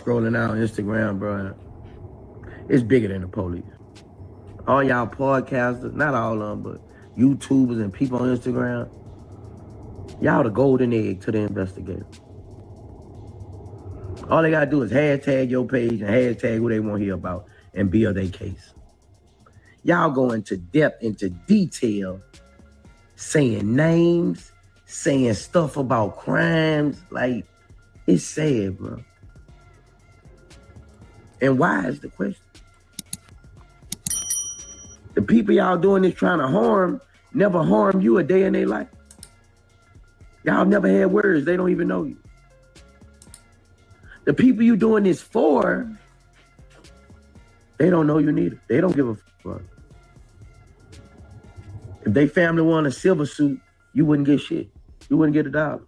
Scrolling out Instagram, bro. It's bigger than the police. All y'all podcasters, not all of them, but YouTubers and people on Instagram, y'all the golden egg to the investigator. All they gotta do is hashtag your page and hashtag who they want to hear about and build their case. Y'all go into depth, into detail, saying names, saying stuff about crimes. Like, it's sad, bro. And why is the question? The people y'all doing this trying to harm never harm you a day in their life. Y'all never had words. They don't even know you. The people you doing this for, they don't know you neither. They don't give a fuck. If they family won a silver suit, you wouldn't get shit. You wouldn't get $1.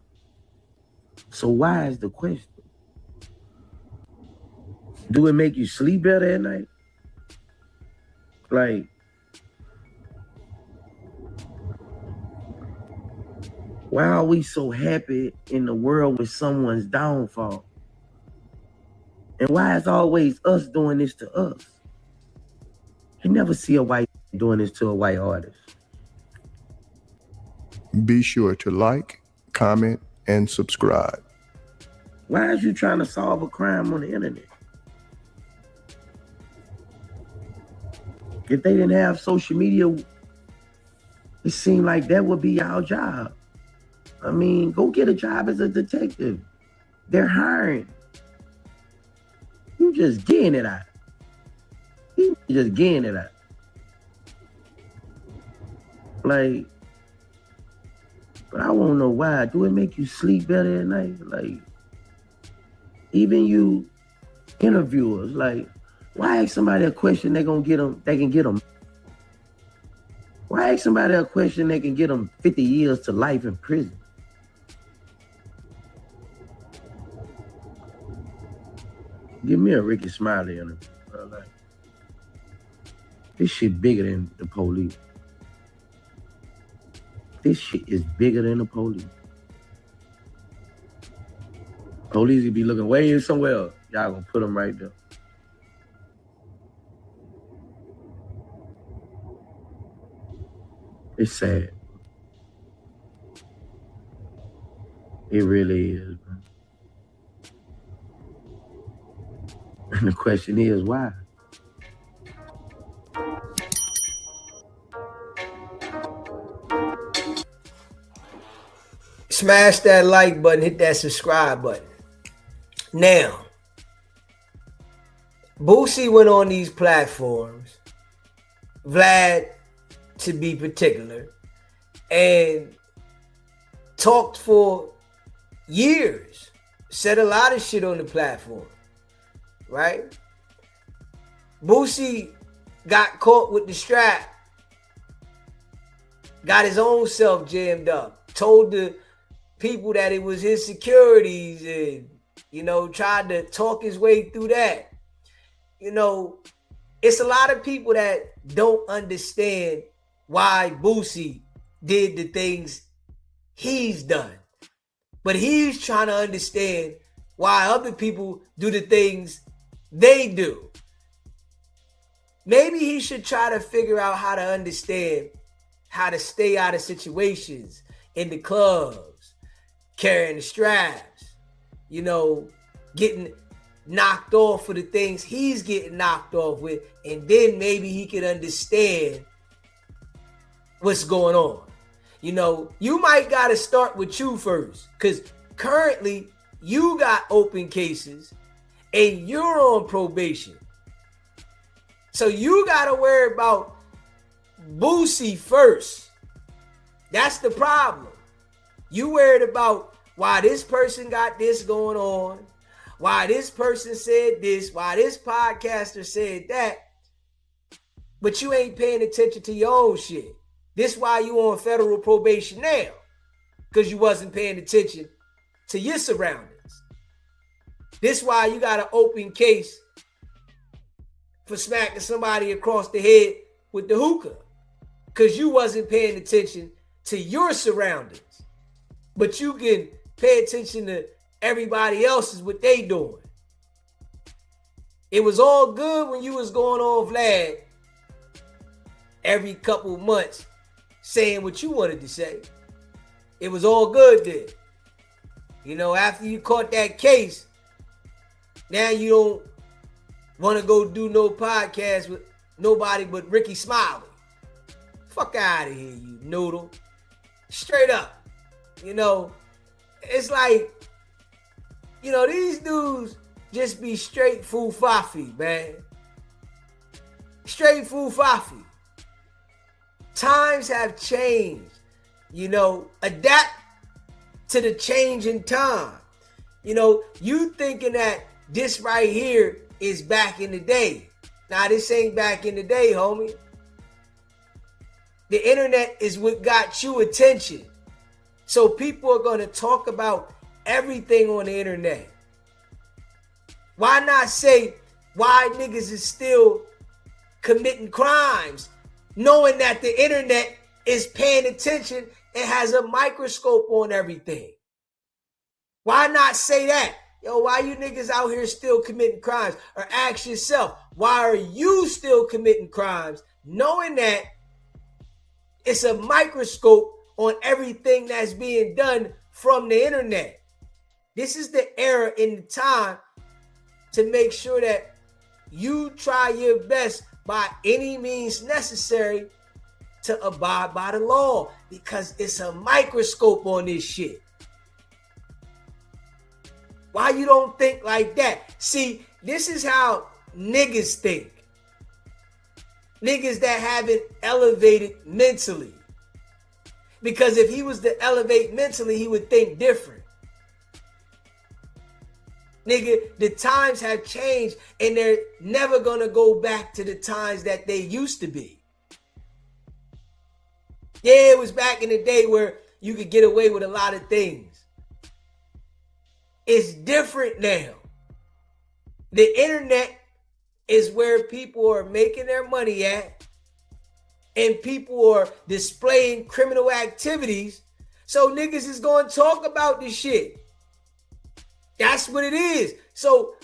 So why is the question? Do it make you sleep better at night? Like, why are we so happy in the world with someone's downfall? And why is always us doing this to us? You never see a white doing this to a white artist. Be sure to like, comment, and subscribe. Why is you trying to solve a crime on the internet? If they didn't have social media, it seemed like that would be our job. I mean, go get a job as a detective. They're hiring. You just getting it out. You just getting it out. Like, but I won't know why. Do it make you sleep better at night? Like, even you interviewers, like, why ask somebody a question they can get them? Why ask somebody a question they can get them 50 years to life in prison? Give me a Ricky Smiley interview. Like, this shit bigger than the police. This shit is bigger than the police. Police would be looking way somewhere else. Y'all gonna put them right there. It's sad. It really is, man. And the question is, why? Smash that like button, hit that subscribe button. Now, Boosie went on these platforms, Vlad to be particular, and talked for years, said a lot of shit on the platform, right? Boosie got caught with the strap, got his own self jammed up, told the people that it was his securities and, you know, tried to talk his way through that. You know, it's a lot of people that don't understand why Boosie did the things he's done. But he's trying to understand why other people do the things they do. Maybe he should try to figure out how to understand how to stay out of situations in the clubs, carrying the straps, you know, getting knocked off for the things he's getting knocked off with, and then maybe he can understand what's going on. You know, you might got to start with you first, because currently you got open cases and you're on probation. So you got to worry about Boosie first. That's the problem. You worried about why this person got this going on, why this person said this, why this podcaster said that, but you ain't paying attention to your own shit. This why you on federal probation now, because you wasn't paying attention to your surroundings. This why you got an open case for smacking somebody across the head with the hookah, because you wasn't paying attention to your surroundings. But you can pay attention to everybody else's, what they doing. It was all good when you was going on Vlad every couple months saying what you wanted to say. It was all good then. You know, after you caught that case, now you don't want to go do no podcast with nobody but Ricky Smiley. Fuck out of here, you noodle. Straight up. You know, it's like, you know, these dudes just be straight foo-fafi, man. Straight foo-fafi. Times have changed. You know, adapt to the change in time. You know, you thinking that this right here is back in the day. Nah, this ain't back in the day, homie. The internet is what got you attention. So people are going to talk about everything on the internet. Why not say why niggas is still committing crimes, knowing that the internet is paying attention and has a microscope on everything? Why not say that? Yo, why you niggas out here still committing crimes? Or ask yourself, why are you still committing crimes, knowing that it's a microscope on everything that's being done from the internet? This is the era in the time to make sure that you try your best by any means necessary to abide by the law, because it's a microscope on this shit. Why you don't think like that? See, this is how niggas think. Niggas that haven't elevated mentally. Because if he was to elevate mentally, he would think different. Nigga, the times have changed and they're never gonna go back to the times that they used to be. Yeah, it was back in the day where you could get away with a lot of things. It's different now. The internet is where people are making their money at, and people are displaying criminal activities. So niggas is going to talk about this shit. That's what it is. So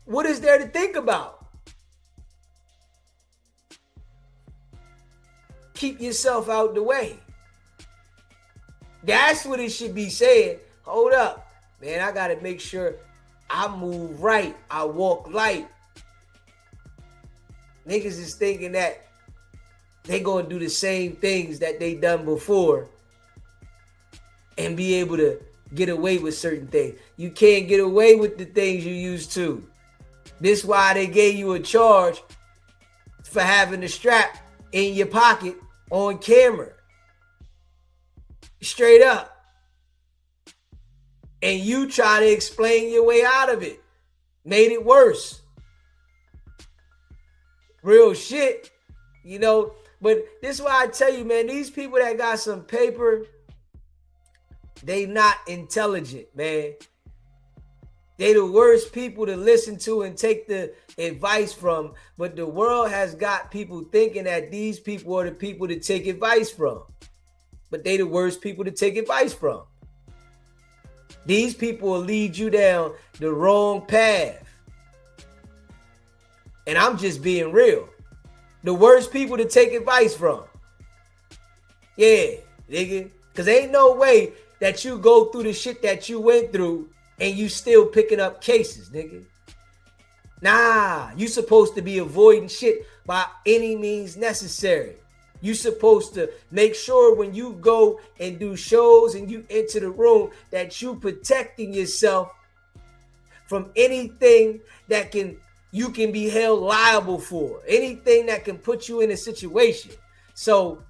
what is there to think about? Keep yourself out the way. That's what it should be saying. Hold up. Man, I got to make sure I move right. I walk light. Niggas is thinking that they going to do the same things that they done before and be able to get away with certain things. You can't get away with the things you used to. This is why they gave you a charge for having the strap in your pocket on camera. Straight up. And you try to explain your way out of it. Made it worse. Real shit. You know, but this is why I tell you, man, these people that got some paper, they not intelligent, man. They the worst people to listen to and take the advice from. But the world has got people thinking that these people are the people to take advice from. But they the worst people to take advice from. These people will lead you down the wrong path. And I'm just being real. The worst people to take advice from. Yeah, nigga. Because ain't no way that you go through the shit that you went through and you still picking up cases, nigga. Nah, you supposed to be avoiding shit by any means necessary. You supposed to make sure when you go and do shows and you enter the room that you protecting yourself from anything that you can be held liable for, anything that can put you in a situation. So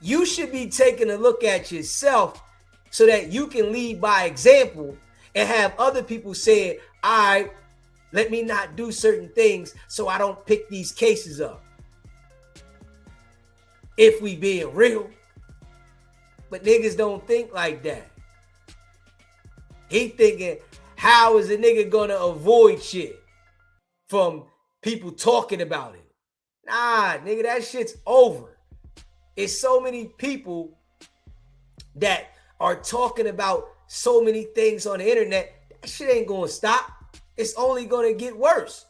you should be taking a look at yourself so that you can lead by example and have other people saying, all right, let me not do certain things so I don't pick these cases up. If we being real. But niggas don't think like that. He thinking, how is a nigga gonna avoid shit from people talking about it? Nah, nigga, that shit's over. It's so many people that are talking about so many things on the internet. That shit ain't gonna stop. It's only gonna get worse.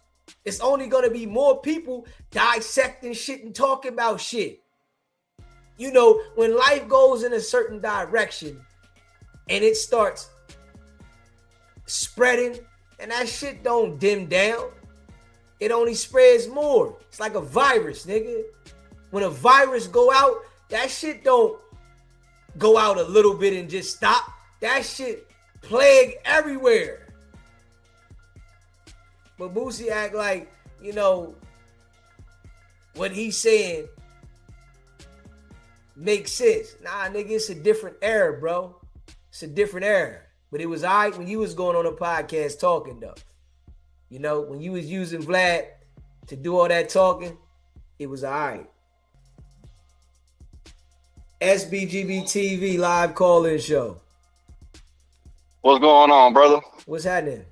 It's only gonna be more people dissecting shit and talking about shit. You know, when life goes in a certain direction and it starts spreading, and that shit don't dim down. It only spreads more. It's like a virus, nigga. When a virus go out, that shit don't go out a little bit and just stop. That shit plague everywhere. But Boosie act like, you know, what he's saying makes sense. Nah, nigga, it's a different era, bro. It's a different era. But it was all right when you was going on a podcast talking, though. You know, when you was using Vlad to do all that talking, it was all right. SBGB TV live call-in show. What's going on, brother? What's happening?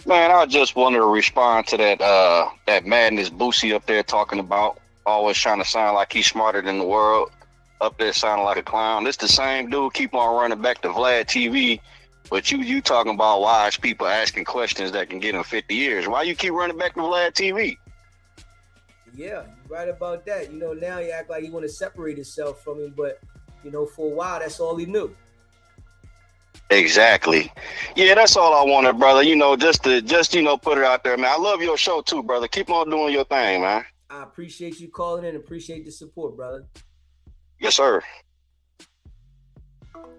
Man, I just wanted to respond to that madness Boosie up there talking about, always trying to sound like he's smarter than the world, up there sounding like a clown. This the same dude keep on running back to Vlad TV, but you talking about wise people asking questions that can get him 50 years. Why you keep running back to Vlad TV? Yeah, you're right about that. You know, now you act like you want to separate yourself from him, but, you know, for a while, that's all he knew. Exactly. Yeah, that's all I wanted, brother. You know, just put it out there, man. I love your show too, brother. Keep on doing your thing, man. I appreciate you calling in. Appreciate the support, brother. Yes, sir.